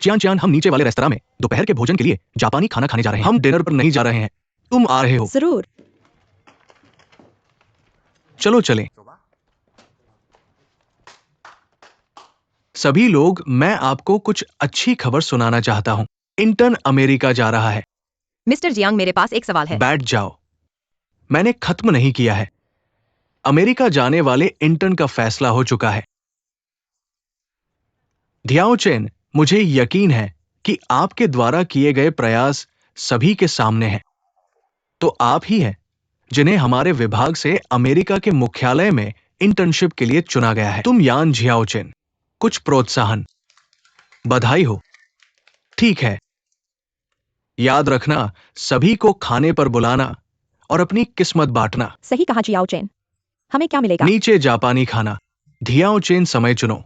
चियान चियान, हम नीचे वाले रेस्तरां में दोपहर के भोजन के लिए जापानी खाना खाने जा रहे हैं। हम डिनर पर नहीं जा रहे हैं। तुम आ रहे हो? जरूर। चलो चलें। सभी लोग, मैं आपको कुछ अच्छी खबर सुनाना चाहता हूं। इंटर्न अमेरिका जा रहा है। मिस्टर जियांग, मेरे पास एक सवाल है। बैठ जाओ। मैंने खत्म नहीं किया है। अमेरिका जाने वाले इंटर्न का फैसला हो चुका है। धियाओ चेन, मुझे यकीन है कि आपके द्वारा किए गए प्रयास सभी के सामने हैं। तो आप ही हैं जिन्हें हमारे विभाग से अमेरिका के मुख्यालय में इंटर्नशिप के लिए चुना गया है। तुम यान झियाओ चेन, कुछ प्रोत्साहन। बधाई हो। ठीक है, याद रखना, सभी को खाने पर बुलाना और अपनी किस्मत बांटना। सही कहा जियाओ चेन। हमें क्या मिलेगा? नीचे जापानी खाना। धियाओ चेन, समय चुनो।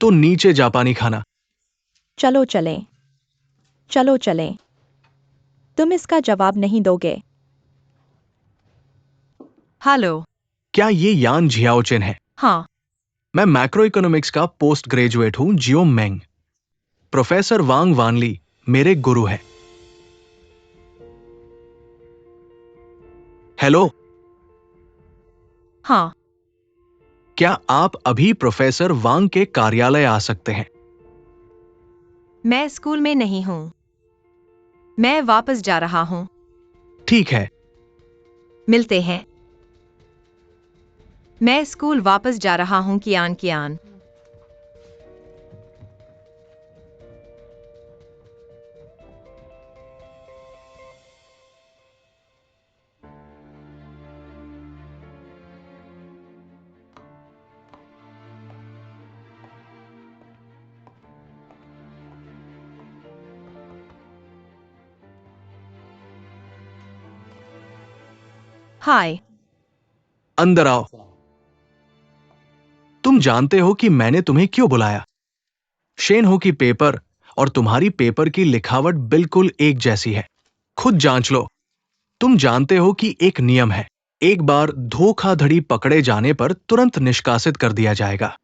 तो नीचे जापानी खाना। चलो चलें। चलो चलें। तुम इसका जवाब नहीं दोगे। हेलो। क्या ये यान झियाओ चेन है? हाँ। मैं मैक्रो इकोनॉमिक्स का पोस्ट ग्रेजुएट हूं, जियो मेंग। प्रोफेसर वांग वानली मेरे गुरु हैं। हेलो, हाँ। क्या आप अभी प्रोफेसर वांग के कार्यालय आ सकते हैं? मैं स्कूल में नहीं हूँ। मैं वापस जा रहा हूँ। ठीक है। मिलते हैं। मैं स्कूल वापस जा रहा हूँ, कियान कियान। हाय। अंदर आओ। तुम जानते हो कि मैंने तुम्हें क्यों बुलाया? शेन हो की पेपर और तुम्हारी पेपर की लिखावट बिल्कुल एक जैसी है। खुद जांच लो। तुम जानते हो कि एक नियम है, एक बार धोखाधड़ी पकड़े जाने पर तुरंत निष्कासित कर दिया जाएगा।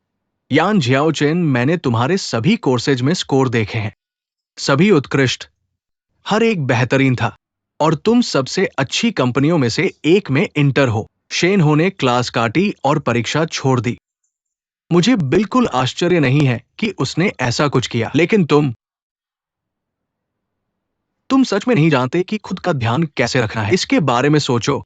यान झियाओ चेन, मैंने तुम्हारे सभी कोर्सेज में स्कोर देखे हैं, सभी उत्कृष्ट, हर एक बेहतरीन था, और तुम सबसे अच्छी कंपनियों में से एक में इंटर हो। शेन हो ने क्लास काटी और परीक्षा छोड़ दी। मुझे बिल्कुल आश्चर्य नहीं है कि उसने ऐसा कुछ किया, लेकिन तुम सच में नहीं जानते कि खुद का ध्यान कैसे रखना है। इसके बारे में सोचो।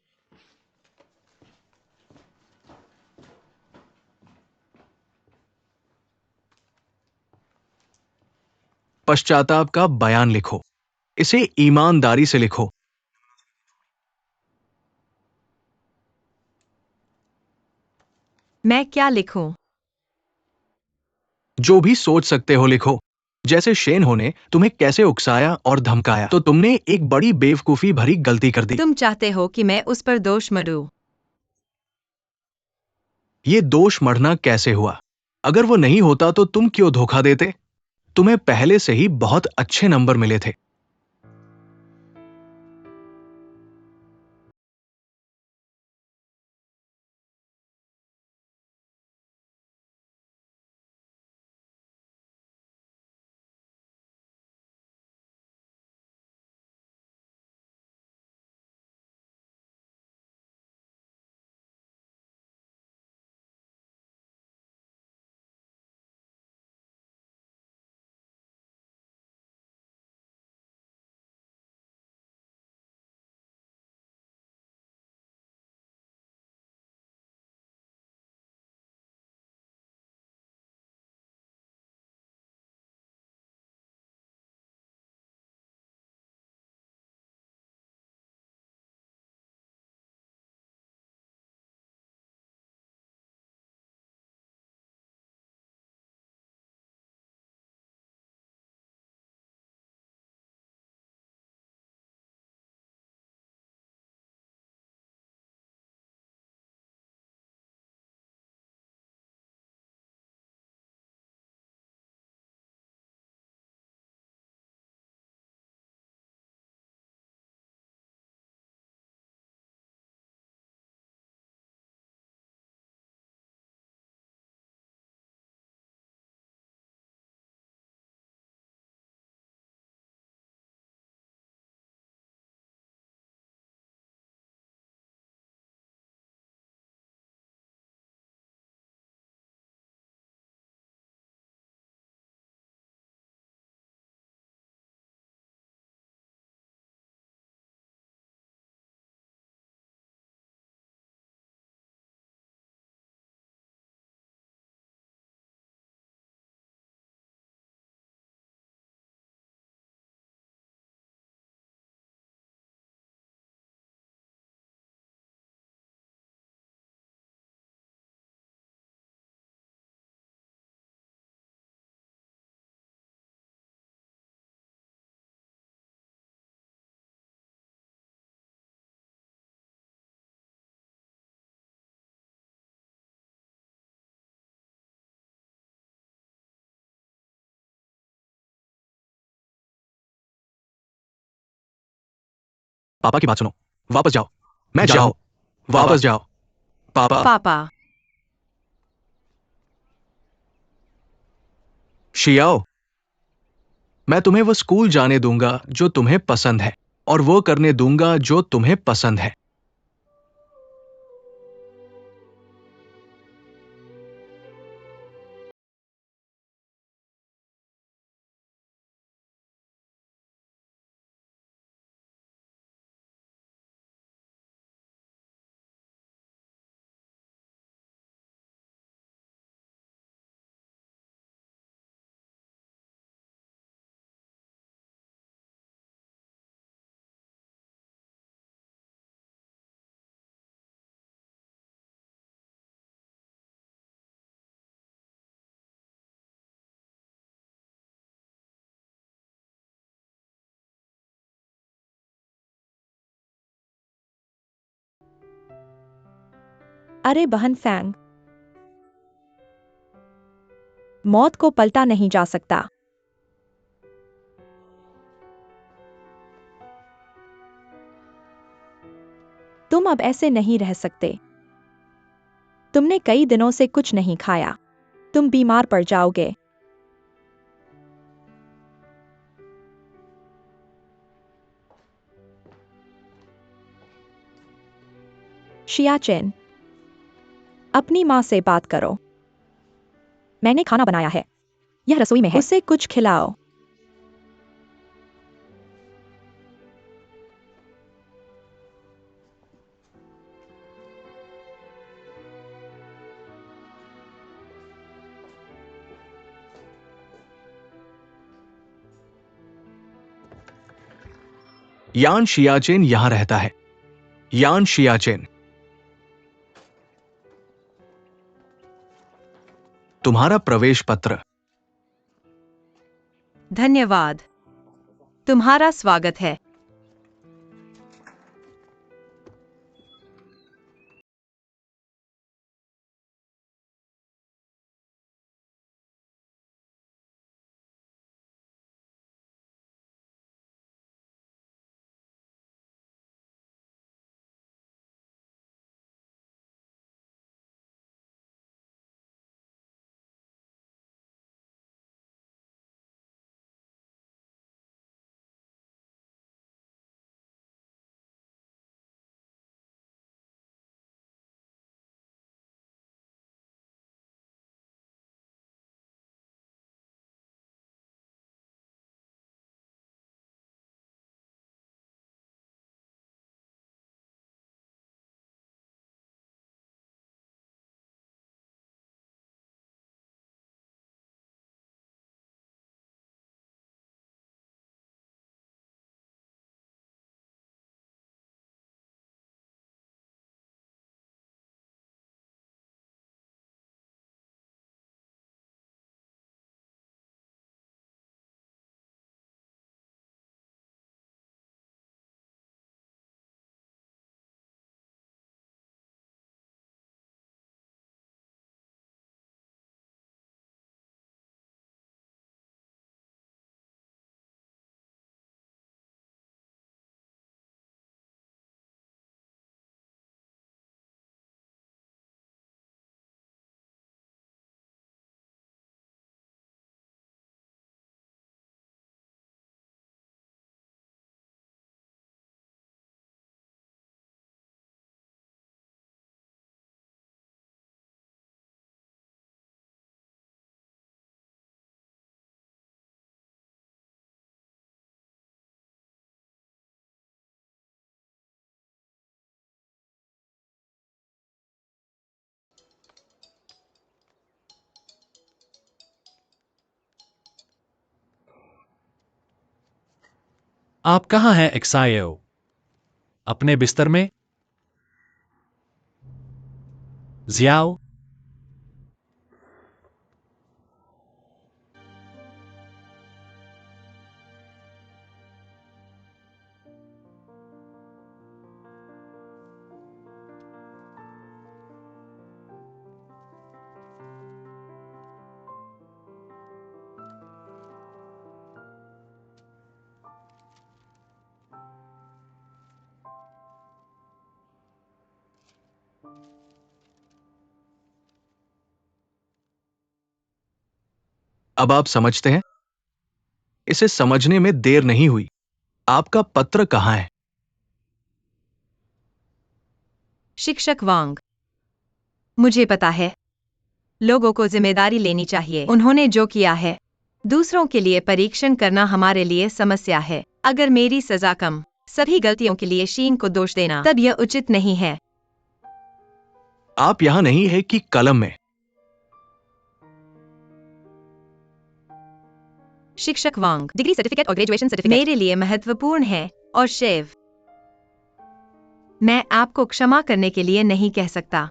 पश्चाताप का बयान लिखो। इसे ईमानदारी से लिखो। मैं क्या लिखूं? जो भी सोच सकते हो लिखो। जैसे शेन हो ने तुम्हें कैसे उकसाया और धमकाया, तो तुमने एक बड़ी बेवकूफी भरी गलती कर दी। तुम चाहते हो कि मैं उस पर दोष मढूं? ये दोष मढ़ना कैसे हुआ? अगर वो नहीं होता तो तुम क्यों धोखा देते? तुम्हें पहले से ही बहुत अच्छे नंबर मिले थे। पापा की बात सुनो, वापस जाओ। मैं जाओ। जाओ, वापस जाओ। पापा। पापा। शियाओ, मैं तुम्हें वो स्कूल जाने दूंगा जो तुम्हें पसंद है, और वो करने दूंगा जो तुम्हें पसंद है। अरे बहन फैंग, मौत को पलटा नहीं जा सकता। तुम अब ऐसे नहीं रह सकते। तुमने कई दिनों से कुछ नहीं खाया। तुम बीमार पड़ जाओगे। शियाचेन, अपनी माँ से बात करो। मैंने खाना बनाया है, यह रसोई में है। उसे कुछ खिलाओ। यान शियाचेन यहां रहता है। यान शियाचेन, तुम्हारा प्रवेश पत्र। धन्यवाद। तुम्हारा स्वागत है। आप कहाँ हैं एक्सायो? अपने बिस्तर में? जियाओ। अब आप समझते हैं? इसे समझने में देर नहीं हुई। आपका पत्र कहाँ है? शिक्षक वांग, मुझे पता है। लोगों को जिम्मेदारी लेनी चाहिए। उन्होंने जो किया है, दूसरों के लिए परीक्षण करना हमारे लिए समस्या है। अगर मेरी सजा कम, सभी गलतियों के लिए शीन को दोष देना, तब यह उचित नहीं है। आप यहां नहीं है कि कलम में। शिक्षक वांग, डिग्री सर्टिफिकेट और ग्रेजुएशन सर्टिफिकेट मेरे लिए महत्वपूर्ण है, और शेव, मैं आपको क्षमा करने के लिए नहीं कह सकता।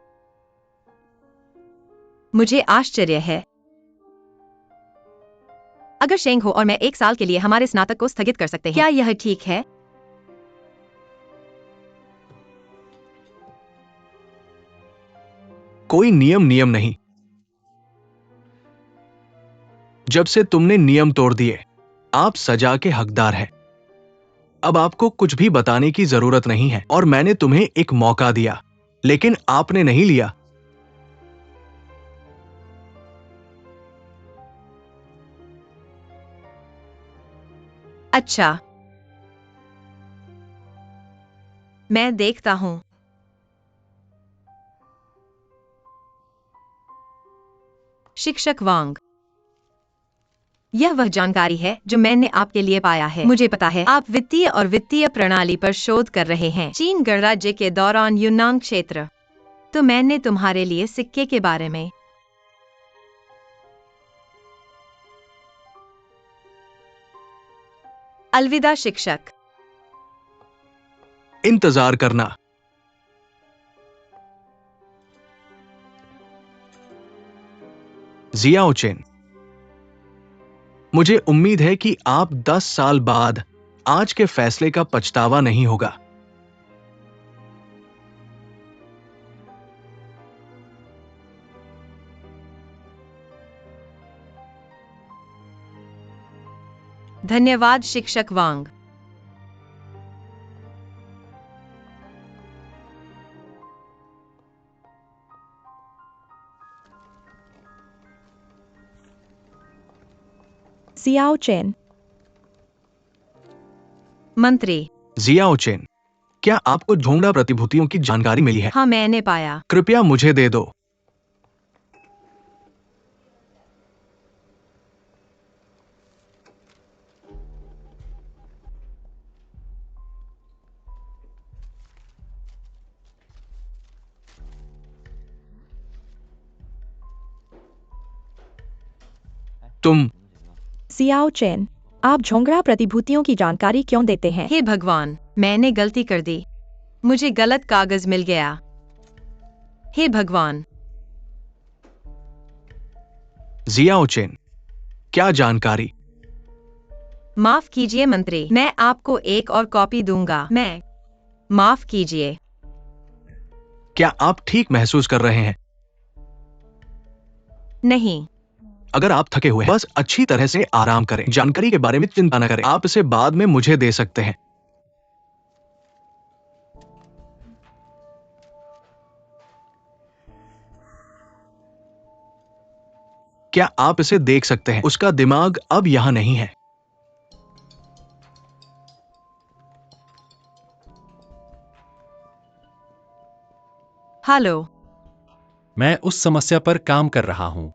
मुझे आश्चर्य है। अगर शेंग हो और मैं 1 साल के लिए हमारे स्नातक को स्थगित कर सकते हैं, क्या यह ठीक है? कोई नियम नहीं। जब से तुमने नियम तोड़ दिए, आप सजा के हकदार हैं। अब आपको कुछ भी बताने की जरूरत नहीं है, और मैंने तुम्हें एक मौका दिया, लेकिन आपने नहीं लिया। अच्छा, मैं देखता हूं। शिक्षक वांग, यह वह जानकारी है जो मैंने आपके लिए पाया है। मुझे पता है आप वित्तीय और वित्तीय प्रणाली पर शोध कर रहे हैं, चीन गणराज्य के दौरान यूनान क्षेत्र। तो मैंने तुम्हारे लिए सिक्के के बारे में। अलविदा शिक्षक। इंतजार करना। जियाओ चेन, मुझे उम्मीद है कि आप 10 साल बाद आज के फैसले का पछतावा नहीं होगा। धन्यवाद शिक्षक वांग। Xiao Chen, मंत्री, जियाओ चेन, क्या आपको झोंगड़ा प्रतिभूतियों की जानकारी मिली है? हाँ मैंने पाया। कृपया मुझे दे दो। तुम Xiao Chen, आप झोंगड़ा प्रतिभूतियों की जानकारी क्यों देते हैं? हे भगवान, मैंने गलती कर दी। मुझे गलत कागज मिल गया। हे भगवान। जियाओ चेन, क्या जानकारी? माफ कीजिए मंत्री, मैं आपको एक और कॉपी दूंगा। मैं माफ कीजिए। क्या आप ठीक महसूस कर रहे हैं? नहीं। अगर आप थके हुए हैं, बस अच्छी तरह से आराम करें। जानकारी के बारे में चिंता न करें। आप इसे बाद में मुझे दे सकते हैं। क्या आप इसे देख सकते हैं? उसका दिमाग अब यहां नहीं है। हेलो। मैं उस समस्या पर काम कर रहा हूं।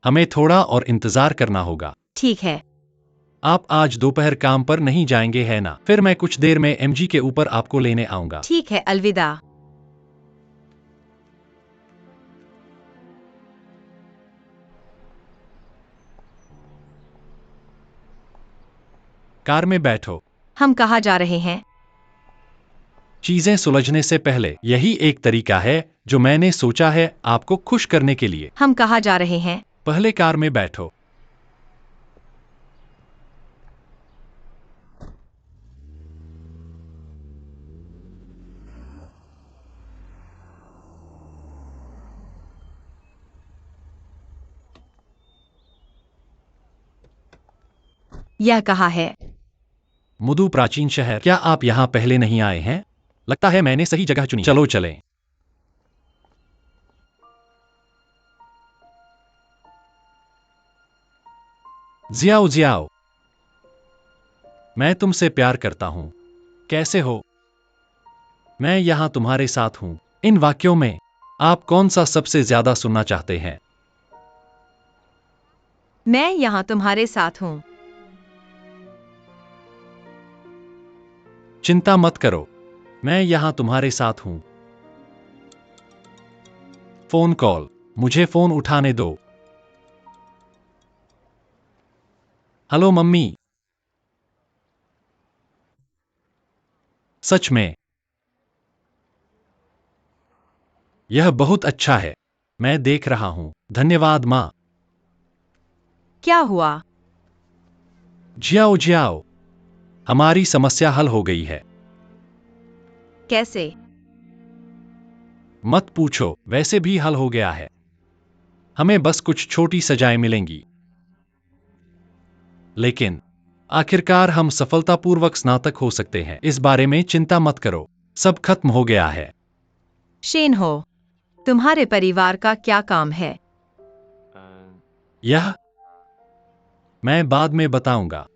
हमें थोड़ा और इंतजार करना होगा। ठीक है। आप आज दोपहर काम पर नहीं जाएंगे है ना? फिर मैं कुछ देर में एमजी के ऊपर आपको लेने आऊंगा। ठीक है, अलविदा। कार में बैठो। हम कहाँ जा रहे हैं? चीजें सुलझने से पहले यही एक तरीका है जो मैंने सोचा है आपको खुश करने के लिए। हम कहाँ जा रहे हैं? पहले कार में बैठो। यह कहाँ है? मुदु प्राचीन शहर। क्या आप यहाँ पहले नहीं आए हैं? लगता है मैंने सही जगह चुनी। चलो चलें। जियाओ जियाओ, मैं तुमसे प्यार करता हूं। कैसे हो? मैं यहां तुम्हारे साथ हूं। इन वाक्यों में आप कौन सा सबसे ज्यादा सुनना चाहते हैं? मैं यहाँ तुम्हारे साथ हूँ। चिंता मत करो, मैं यहां तुम्हारे साथ हूं। फोन कॉल, मुझे फोन उठाने दो। Hello mummy. सच में? यह बहुत अच्छा है। मैं देख रहा हूं। धन्यवाद माँ। क्या हुआ? जियाओ जियाओ, हमारी समस्या हल हो गई है। कैसे? मत पूछो, वैसे भी हल हो गया है। हमें बस कुछ छोटी सजाएं मिलेंगी। लेकिन आखिरकार हम सफलतापूर्वक स्नातक हो सकते हैं। इस बारे में चिंता मत करो, सब खत्म हो गया है। शेन हो, तुम्हारे परिवार का क्या काम है? यह मैं बाद में बताऊंगा।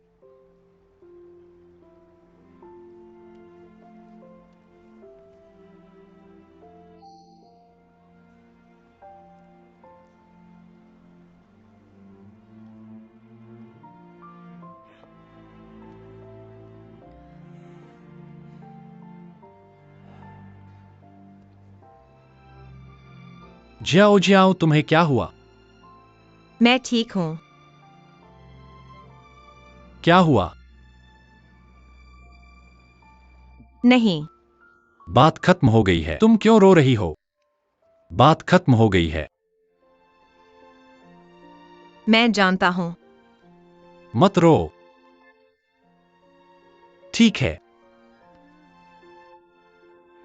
जियाओ जियाओ, तुम्हें क्या हुआ? मैं ठीक हूँ। क्या हुआ? नहीं। बात खत्म हो गई है। तुम क्यों रो रही हो? बात खत्म हो गई है। मैं जानता हूँ। मत रो। ठीक है।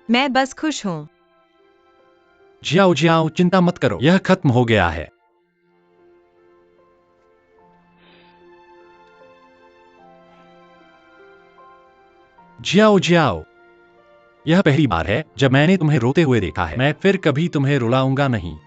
मैं बस खुश हूँ। जियाओ जियाओ, चिंता मत करो, यह खत्म हो गया है। जियाओ जियाओ, यह पहली बार है जब मैंने तुम्हें रोते हुए देखा है। मैं फिर कभी तुम्हें रुलाऊंगा नहीं।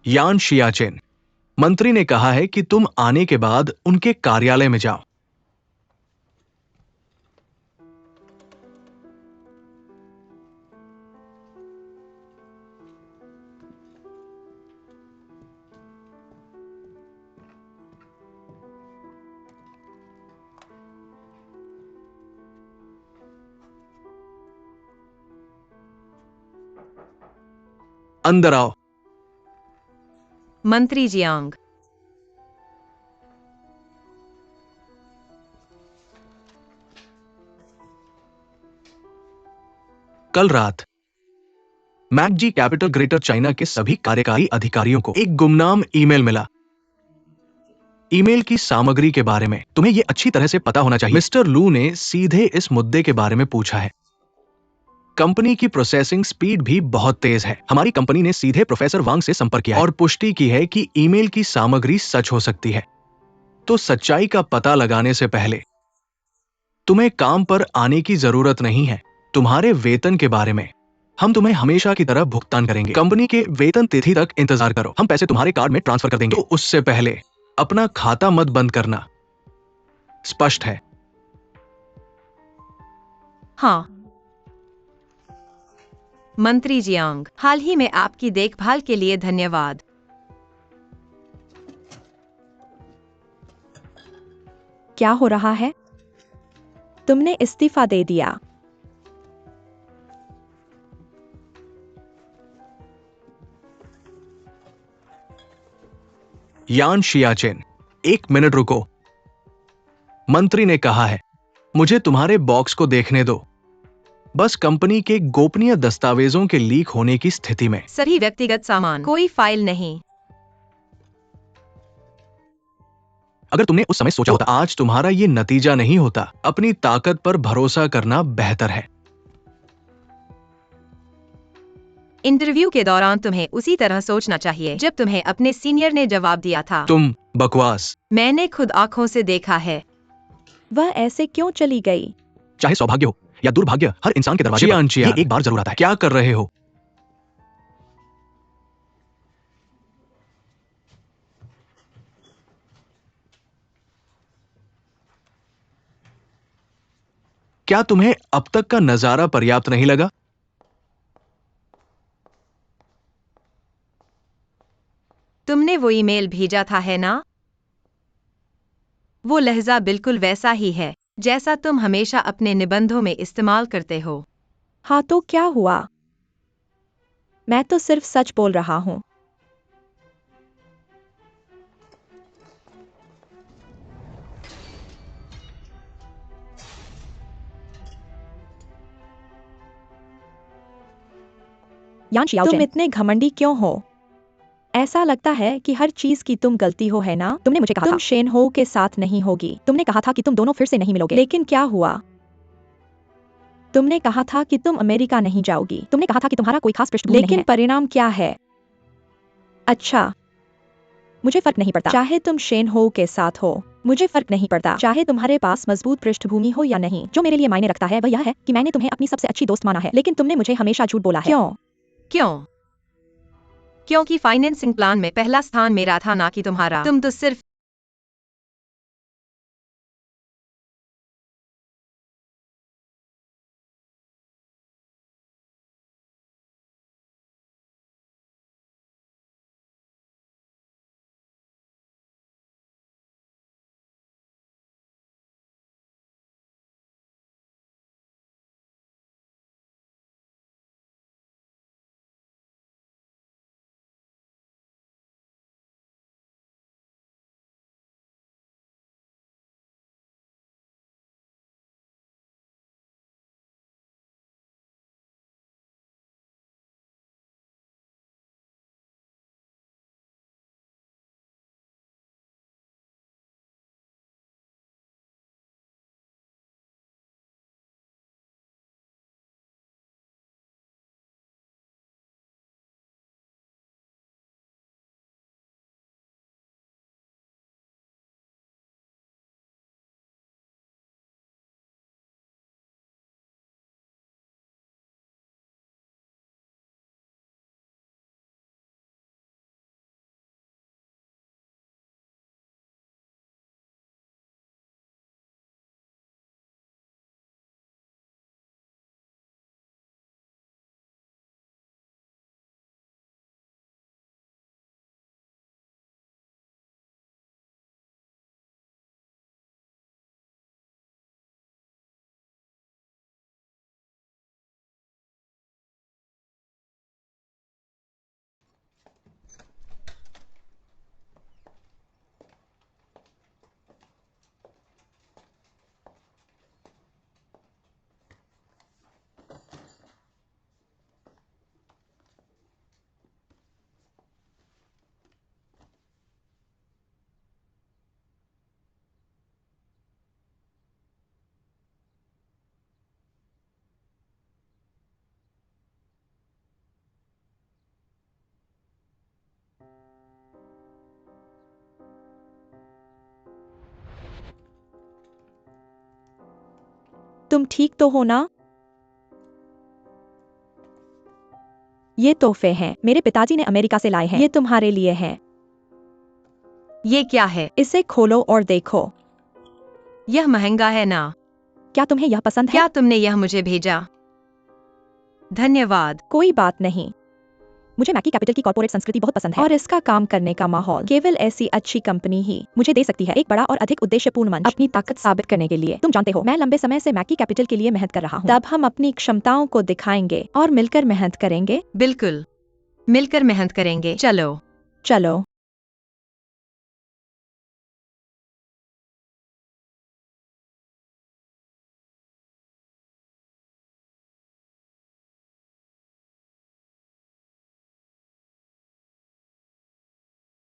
यान शियाचेन, मंत्री ने कहा है कि तुम आने के बाद उनके कार्यालय में जाओ। अंदर आओ। मंत्री जियांग। कल रात मैकजी कैपिटल ग्रेटर चाइना के सभी कार्यकारी अधिकारियों को एक गुमनाम ईमेल मिला। ईमेल की सामग्री के बारे में तुम्हें यह अच्छी तरह से पता होना चाहिए। मिस्टर लू ने सीधे इस मुद्दे के बारे में पूछा है। कंपनी की प्रोसेसिंग स्पीड भी बहुत तेज है। हमारी कंपनी ने सीधे प्रोफेसर वांग से संपर्क किया और पुष्टि की है कि ईमेल की सामग्री सच हो सकती है। तो सच्चाई का पता लगाने से पहले तुम्हें काम पर आने की जरूरत नहीं है। तुम्हारे वेतन के बारे में हम तुम्हें हमेशा की तरह भुगतान करेंगे। कंपनी के वेतन तिथि तक इंतजार करो, हम पैसे तुम्हारे कार्ड में ट्रांसफर कर देंगे। तो उससे पहले अपना खाता मत बंद करना। स्पष्ट है? हाँ। मंत्री जियांग, हाल ही में आपकी देखभाल के लिए धन्यवाद। क्या हो रहा है? तुमने इस्तीफा दे दिया। यान शियाचेन, एक मिनट रुको। मंत्री ने कहा है, मुझे तुम्हारे बॉक्स को देखने दो। बस कंपनी के गोपनीय दस्तावेजों के लीक होने की स्थिति में। सभी व्यक्तिगत सामान, कोई फाइल नहीं। अगर तुमने उस समय सोचा होता, आज तुम्हारा ये नतीजा नहीं होता। अपनी ताकत पर भरोसा करना बेहतर है। इंटरव्यू के दौरान तुम्हें उसी तरह सोचना चाहिए जब तुम्हें अपने सीनियर ने जवाब दिया था। तुम बकवास। मैंने खुद आंखों से देखा है। वह ऐसे क्यों चली गई? चाहे सौभाग्य हो या दुर्भाग्य, हर इंसान के दरवाजे पर ये एक बार जरूर आता है। क्या कर रहे हो? क्या तुम्हें अब तक का नजारा पर्याप्त नहीं लगा? तुमने वो ईमेल भेजा था, है ना? वो लहजा बिल्कुल वैसा ही है जैसा तुम हमेशा अपने निबंधों में इस्तेमाल करते हो। हाँ, तो क्या हुआ? मैं तो सिर्फ सच बोल रहा हूँ। यान शियाओचेन, तुम इतने घमंडी क्यों हो? ऐसा लगता है कि हर चीज की तुम गलती हो, है ना? तुमने मुझे कहा तुम शेन हो के साथ नहीं होगी। तुमने कहा था कि तुम दोनों फिर से नहीं मिलोगे, लेकिन क्या हुआ? तुमने कहा था कि तुम अमेरिका नहीं जाओगी। तुमने कहा था कि तुम्हारा कोई खास पृष्ठभूमि नहीं है। लेकिन परिणाम क्या है? अच्छा, मुझे फर्क नहीं पड़ता चाहे तुम शेन हो के साथ हो। मुझे फर्क नहीं पड़ता चाहे तुम्हारे पास मजबूत पृष्ठभूमि हो या नहीं। जो मेरे लिए मायने रखता है वह यह है कि मैंने तुम्हें अपनी सबसे अच्छी दोस्त माना है, लेकिन तुमने मुझे हमेशा झूठ बोला है। क्यों? क्यों? क्योंकि फाइनेंसिंग प्लान में पहला स्थान मेरा था, ना कि तुम्हारा। तुम तो सिर्फ तुम ठीक तो हो ना? ये तोहफे हैं, मेरे पिताजी ने अमेरिका से लाए हैं। ये तुम्हारे लिए हैं। ये क्या है? इसे खोलो और देखो। यह महंगा है ना? क्या तुम्हें यह पसंद है? क्या तुमने यह मुझे भेजा? धन्यवाद। कोई बात नहीं। मुझे मैकी कैपिटल की कॉर्पोरेट संस्कृति बहुत पसंद है और इसका काम करने का माहौल केवल ऐसी अच्छी कंपनी ही मुझे दे सकती है एक बड़ा और अधिक उद्देश्यपूर्ण मंच अपनी ताकत साबित करने के लिए। तुम जानते हो, मैं लंबे समय से मैकी कैपिटल के लिए मेहनत कर रहा हूँ। तब हम अपनी क्षमताओं को दिखाएंगे और मिलकर मेहनत करेंगे। बिल्कुल, मिलकर मेहनत करेंगे। चलो। चलो।